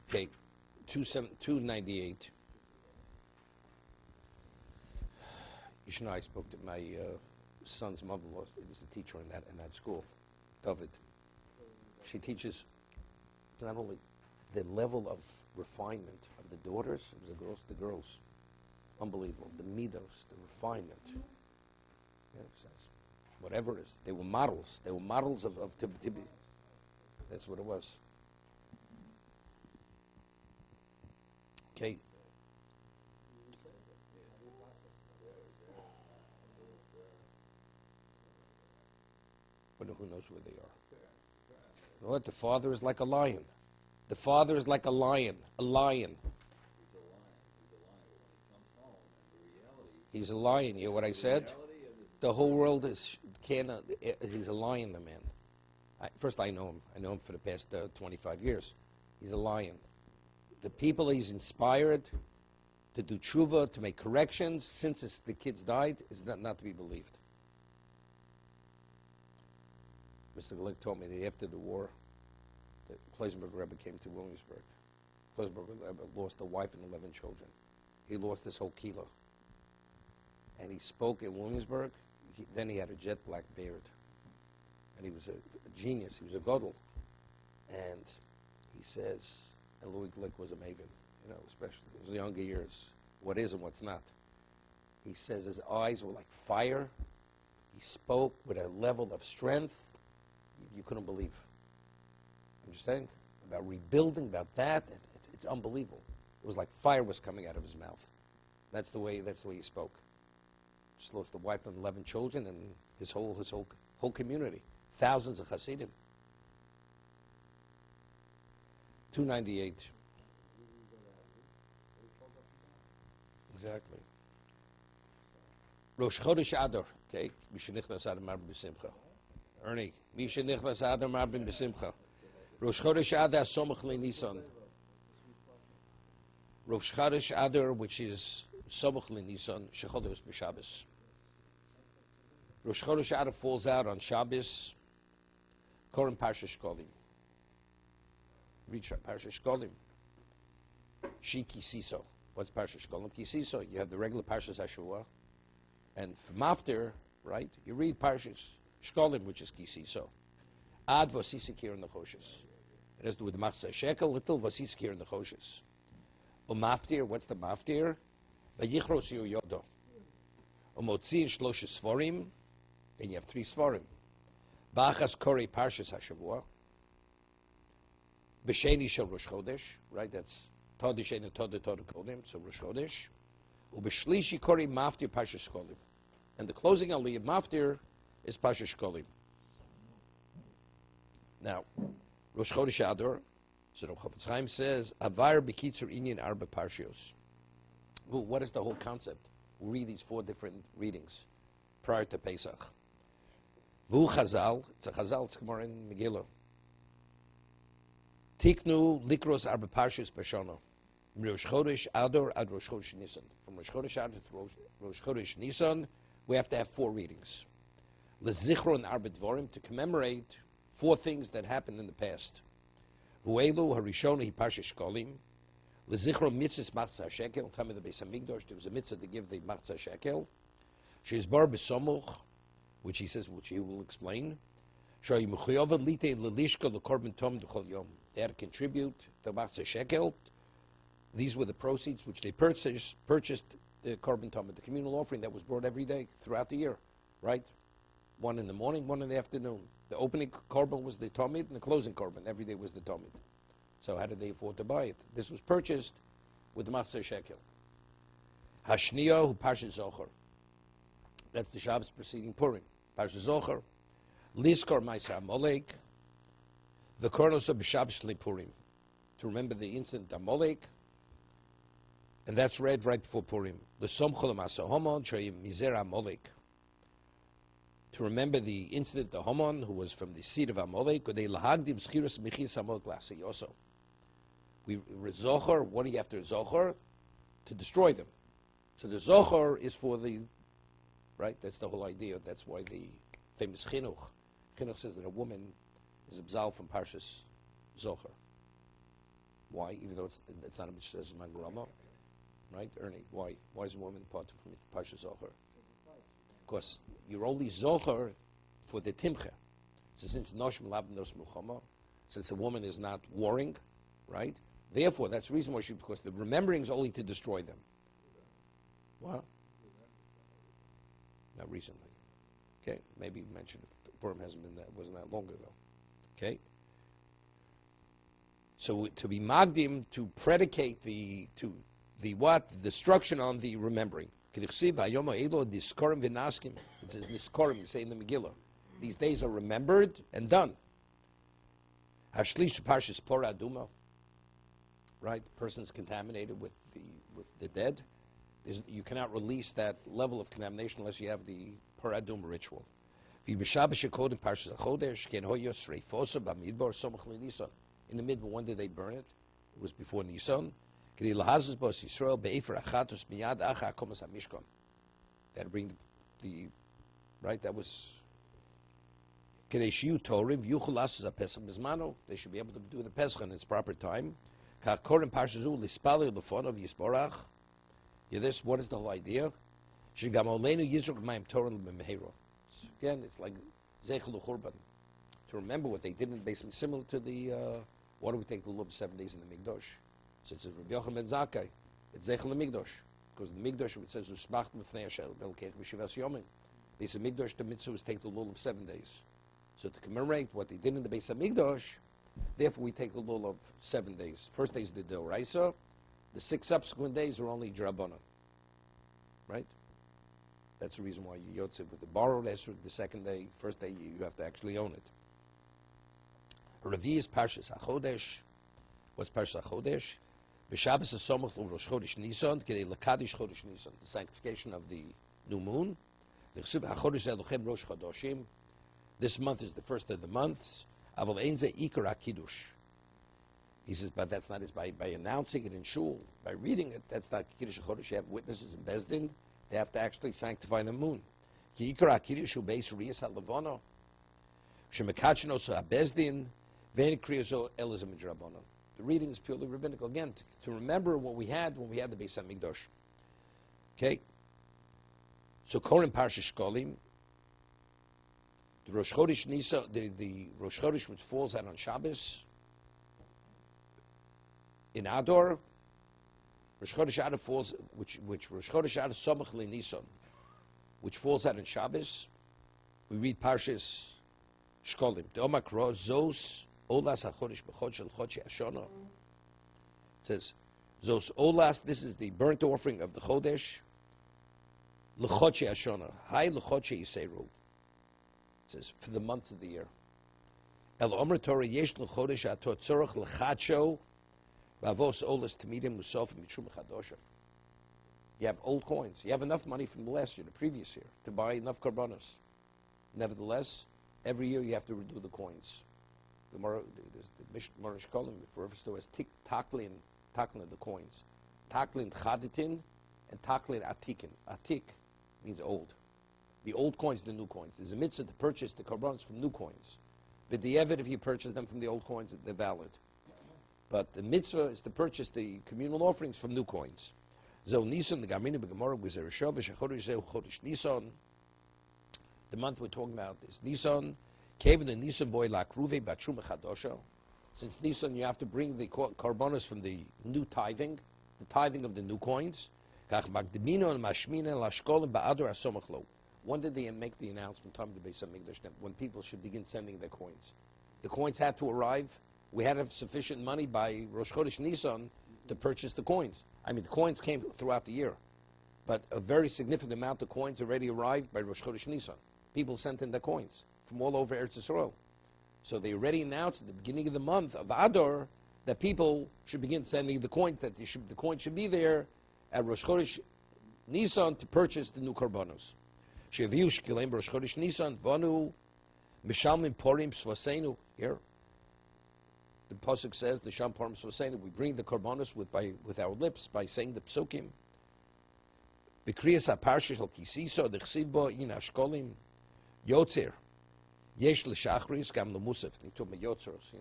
Okay, 298. You know, I spoke to my son's mother-in-law. Is a teacher in that school, David. She teaches not only the level of refinement of the daughters, it was the girls. Unbelievable. The midos, the refinement. Yeah, whatever it is. They were models. They were models of Tibi. That's what it was. Okay. But who knows where they are? You know what? The father is like a lion. The father is like a lion. A lion. He's a lion. You hear what I said? The whole world is cannot. He's a lion, the man. First, I know him. I know him for the past 25 years. He's a lion. The people he's inspired to do tshuva, to make corrections since the kids died, is not to be believed. Mr. Glick told me that after the war, the Kleisberg Rebbe came to Williamsburg. Kleisberg Rebbe lost a wife and 11 children. He lost his whole kilo. And he spoke in Williamsburg. Then he had a jet black beard. And he was a genius. He was a godel. And he says, and Louis Glick was a maven, you know, especially in his younger years, what is and what's not. He says his eyes were like fire. He spoke with a level of strength you couldn't believe. Understand? About rebuilding, about that, it's unbelievable. It was like fire was coming out of his mouth. That's the way he spoke. Just lost the wife and 11 children and his whole community. Thousands of Hasidim. 298. Exactly. Rosh Chodesh Adar. Okay. Misha Nichnas Adar Marbim B'Simcha. Ernie. Misha Nichnas Adar Marbim B'Simcha. Rosh Chodesh Adar Somach Nisan. Rosh Chodesh Adar, which is Somach Nisan, Shechodesh B'Shabbos. Rosh Chodesh Adar falls out on Shabbos. Koren Parsha Shkolim. Read Parsha Shkolim. Shi Kisiso. What's Parsha Shkolim? Kisiso. You have the regular Parshas Hashavua. And from after, right, you read Parshas Shkolim, which is Kisiso. Ad Vasisikir in the Choshes. It has to do with the Machzah Shekel, little Vasisikir in the Choshes. Maftir, what's the Maftir? Vayichros Yodo. Umotzi Shloshes Svarim. And you have 3 Svarim. Bachas Kori Parshas Hashavua. B'Sheni Shel Rosh Chodesh, right? That's Tod Sheni Tod Kodim, so Rosh Chodesh. U'B'Shlishi Kori Maftir Parshas Shkolim. And the closing aliyah Maftir is Parshas Shkolim. Now, Rosh Chodesh Adar, so the Chofetz Chaim says, Avar B'Kitzur Inyan Arba Parshios. Well, what is the whole concept? We'll read these 4 different readings prior to Pesach. V'Hu Chazal, it's a Chazal, it's Gemara in Megillah. Tiknu Likros Arba Parshas B'Shana. Rosh Chodesh Adar ad Rosh Chodesh Nisan. From Rosh Chodesh Adar to Rosh Chodesh Nisan, we have to have 4 readings. Lezichron Arba Dvorim, to commemorate 4 things that happened in the past. Huelu Harishona Hi Parsha Shkolim. Lezichron Mitzvahs Machzah Shekel. Time of the Beis Hamikdash, there was a mitzvah to give the Machzah Shekel. She's Bar B'Somuch, which he says, which he will explain. They had to contribute the Machzah Shekel. These were the proceeds which they purchased the Korban Tamid, the communal offering that was brought every day throughout the year, right? 1 in the morning, 1 in the afternoon. The opening Korban was the Tamid, and the closing Korban every day was the Tamid. So how did they afford to buy it? This was purchased with the Machzah Shekel. Hashniya, who Parsha Zocher. That's the Shabbos preceding Purim. Parsha Zocher. Liskor Maisa Amalek. The Kornos of Shabbos Purim. To remember the incident Amalek. And that's read right before Purim. The Somchol Masa Homon Shayim Mizer Amalek. To remember the incident of Haman, who was from the seed of Amalek, we Zohar, what do you have to Zohar? To destroy them. So the Zohar is for the, right? That's the whole idea. That's why the famous Chinuch. Chinuch says that a woman is absolved from Parshas Zohar. Why? Even though it's not a mitzvah, it's mangrama, right? Ernie, why? Why is a woman part from pashas zocher? Because you're only zocher for the timcha. So since noshim lab nos milchama, since a woman is not warring, right? Therefore, that's the reason why because the remembering is only to destroy them. What? Not recently. Okay, maybe you mentioned it. Purim hasn't been that, wasn't that long ago. Okay. So to be magdim, to predicate the what? The destruction on the remembering. It says niskorim, you say in the Megillah. These days are remembered and done. Hashlish pashas pora aduma. Right? The person's contaminated with the dead. You cannot release that level of contamination unless you have the pora aduma ritual. In the midbar, when did they burn it? It was before Nisan. They had to bring the right. That was. They should be able to do the Pesach in its proper time. This, what is the whole idea? Again, it's like Zeichel Churban. To remember what they did in basically similar to the why do we take the lulav 7 days in the Mikdash? So it says Rabbi Yochanan ben Zakkai, it's Zeichel Mikdash. Because the Mikdash, it says Usmacht Mefnei Hashem Belkech B'Shivas Yomim. Beis Hamikdash, the mitzvah was take the lulav 7 days. So to commemorate what they did in the Beis Hamikdash, therefore we take the lulav 7 days. First day is the Deoraisa, the 6 subsequent days are only Drabbanan. Right? That's the reason why you yotze with the borrowed esrog the second day. First day you have to actually own it. Ravi is Parshas HaChodesh. What's Parshas HaChodesh? B'Shabbos HaSomach Rosh Chodesh Nisan, Kedei L'Kadish Chodesh Nisan, the sanctification of the new moon. HaChodesh Elochem Rosh Chodoshim. This month is the first of the months. Aval Ein Ze Ikar HaKiddush. He says, but that's not by announcing it in shul, by reading it. That's not Kiddush HaChodesh. You have witnesses in Beis Din. They have to actually sanctify the moon. Ki Ikar HaKiddush Hu Beis Riyas HaLevana. Shemekachnos HaBeis Din. The reading is purely rabbinical. Again, to remember what we had when we had the Beis Hamikdash. Okay? So, Korim Parsha Shkolim, the Rosh Chodesh Nisa, the Rosh Chodesh which falls out on Shabbos, in Ador, Rosh Chodesh Adar falls, which Rosh Chodesh Adar Somach Li Nisan, which falls out on Shabbos, we read Parshas Shkolim. The Omakro Zos Olas HaChodesh B'Chod Shel Chodshi Hashana. It says, Zos Olas, this is the burnt offering of the Chodesh, L'Chodshi Hashana. Hai L'Chodshi Yiseiru. It says, for the months of the year. El Omer Torah Yesh L'Chodesh Atot Tzorach L'Chadsho Vavos Olas Tamidim Musof Mitshum Chadosha. You have old coins. You have enough money from the last year, the previous year, to buy enough karbanos. Nevertheless, every year you have to redo the coins. The Mishna Berura refers to as taklin the coins. Taklin chaditin and taklin atikin. Atik means old. The old coins, the new coins. There's a mitzvah to purchase the karbanos from new coins. But the evid, if you purchase them from the old coins, they're valid. But the mitzvah is to purchase the communal offerings from new coins. Zo Nisan, the Gamina B'Gemara, Chodesh Nisan. The month we're talking about is Nisan. Kevin and Nisan boy lakruve batshuma chadosha. Since Nisan, you have to bring the karbonos from the new tithing, the tithing of the new coins. When did they make the announcement? Time to Beis Hamikdash, when people should begin sending their coins. The coins had to arrive. We had to have sufficient money by Rosh Chodesh Nisan to purchase the coins. I mean, the coins came throughout the year, but a very significant amount of coins already arrived by Rosh Chodesh Nisan. People sent in their coins from all over Eretz Yisrael. So they already announced at the beginning of the month of Adar that people should begin sending the coins, that the coins should be there at Rosh Chodesh Nisan to purchase the new karbanos. Sheviu shkilem Rosh Chodesh Nisan vanu mishalmim porim svaseinu. Here, the pasuk says the sham porim svaseinu. We bring the karbanos with our lips by saying the psukim. B'kriyas haparshas al kisiso dechsid bo in ashkolim yotzer. Yesh l'shachris gam l'musaf. They told me yotzers,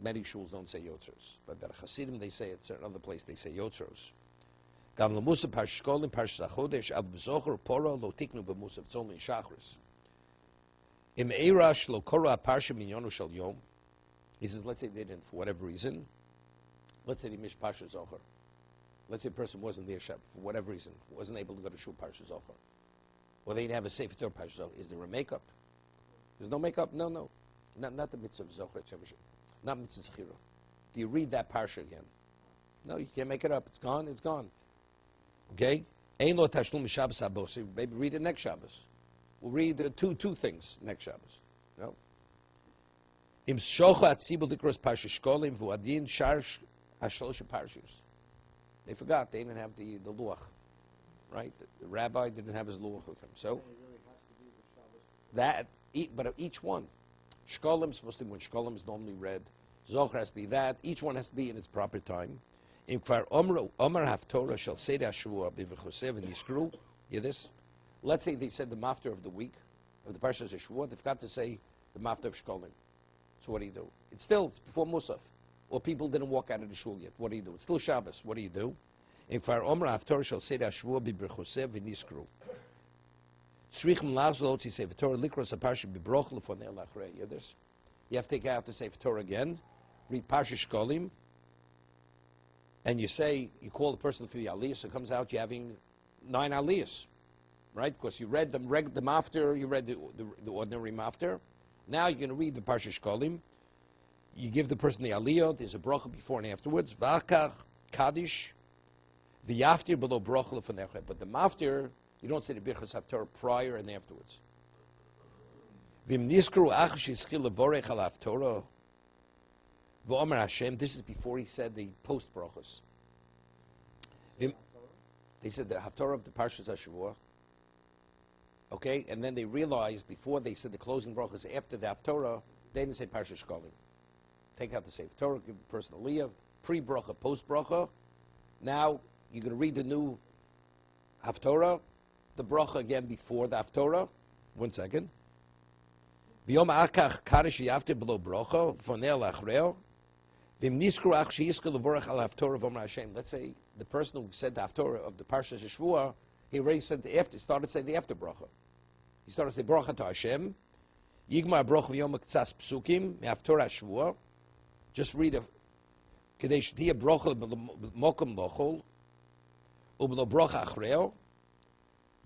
Many shuls don't say yotzros, but the Hasidim they say it. Certain other place they say yotzros. Gam lemusa parshkolim parshas hachodesh ab b'zocher pora lo tiknu b'musa. It's only in Shachris. Im eirash lo kora parsha minyonu shel yom. He says, let's say they didn't for whatever reason. Let's say they missed parsha zocher. Let's say a person wasn't there for whatever reason, wasn't able to go to shul parsha zocher, or they didn't have a sefer Torah parsha zocher. Is there a makeup? There's no makeup. No, not the mitzvah of zocher. Not mitzvah zechira. Do you read that parsha again? No, you can't make it up. It's gone. It's gone. Okay? Ein lo tashlum Shabbos habo. So maybe read it next Shabbos. We'll read two things next Shabbos. No. Im shocha atzibul likros parsha shkolim v'adin shar hashlosh parshas. They forgot. They didn't have the luach, right? The rabbi didn't have his luach with him. So that, but each one, shkolim is supposed to be when shkolim is normally read. Zohar has to be that. Each one has to be in its proper time. In kvar omer haftorah shall say the Hashavua b'v'chosev and yiskru. Hear this? Let's say they said the mafter of the week of the parshas Hashavua. They forgot to say the mafter of shkolim. So what do you do? It's before Musaf. Or people didn't walk out of the shul yet. What do you do? It's still Shabbos. What do you do? In kvar omer haftorah shall say the Hashavua b'v'chosev and yiskru. Tzrichem lazlo to say Torah likros a parsha b'broch lefonei lachrei. Hear this? You have to take out the Sefer Torah again, read Parsha Shkolim, and you call the person for the aliyah, so it comes out you're having 9 aliyahs, right? Because you read the mafter, you read the ordinary mafter. Now you're going to read the Parsha Shkolim. You give the person the aliyah, there's a bracha before and afterwards. V'akach Kaddish, v'yaftir below bracha lefonei. But the mafter, you don't say the Birchas Haftorah prior and afterwards. V'im niskru ach she'izchil levorech al Haftorah v'omer Hashem. This is before he said the post brachos. They said the Haftorah of the Parshas Hashavua. Okay, and then they realized before they said the closing brachos after the Haftorah, they didn't say Parshas Shkolim. Take out the Sefer Torah, give the person aliyah, pre-bracha, post-bracha. Now you're going to read the new Haftorah, the bracha again before the Haftorah. 1 second. V'yom akach kadosh yaftir below bracha v'fonei lachreo v'im niskru ach sheyiskul levorach al Haftorah v'omer Hashem. Let's say the person who said the Haftorah of the Parshas Shvuah, he already said started saying the after bracha. He started saying bracha to Hashem. Yigmar bracha v'yom k'tzas psukim Haftorah Shvuah. Just read a kadesh diya bracha mokum lochol u'below bracha achreo.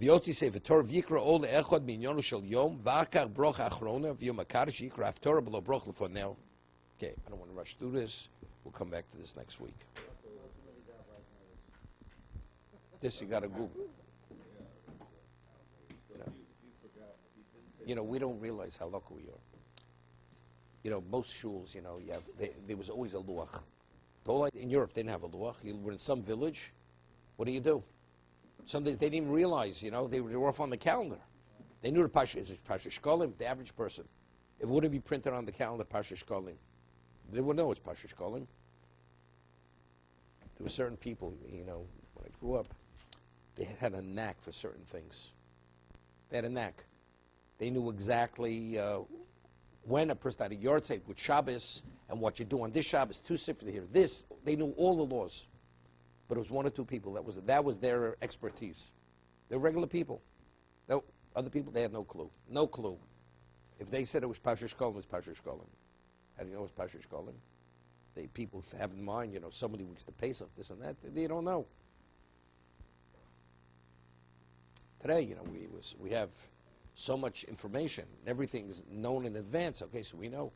V'yotzi Sefer Torah v'yikra ol le'echad minyonu shel yom v'akar brocha achrona v'yom hakadosh yikra Haftorah below brocha lefonei. Okay, I don't want to rush through this. We'll come back to this next week. This you got to Google. We don't realize how lucky we are. Most shuls, there was always a luach. In Europe, they didn't have a luach. You were in some village. What do? Some days they didn't even realize, they were off on the calendar. They knew the Parsha is Parsha Shkolim, the average person. It wouldn't be printed on the calendar, Parsha Shkolim. They would know it's Parsha Shkolim. There were certain people, when I grew up, they had a knack for certain things. They had a knack. They knew exactly when a person had a yard site with Shabbos and what you do on this Shabbos, 2 sifra here. They knew all the laws. But it was 1 or 2 people. That was their expertise. They're regular people. No, other people, they had no clue. No clue. If they said it was Parsha Shkolim, it was Parsha Shkolim. How do you know it was Parsha Shkolim? People have in mind, so many weeks to Pesach, this and that. They don't know. Today, we have so much information. Everything is known in advance. Okay, so we know.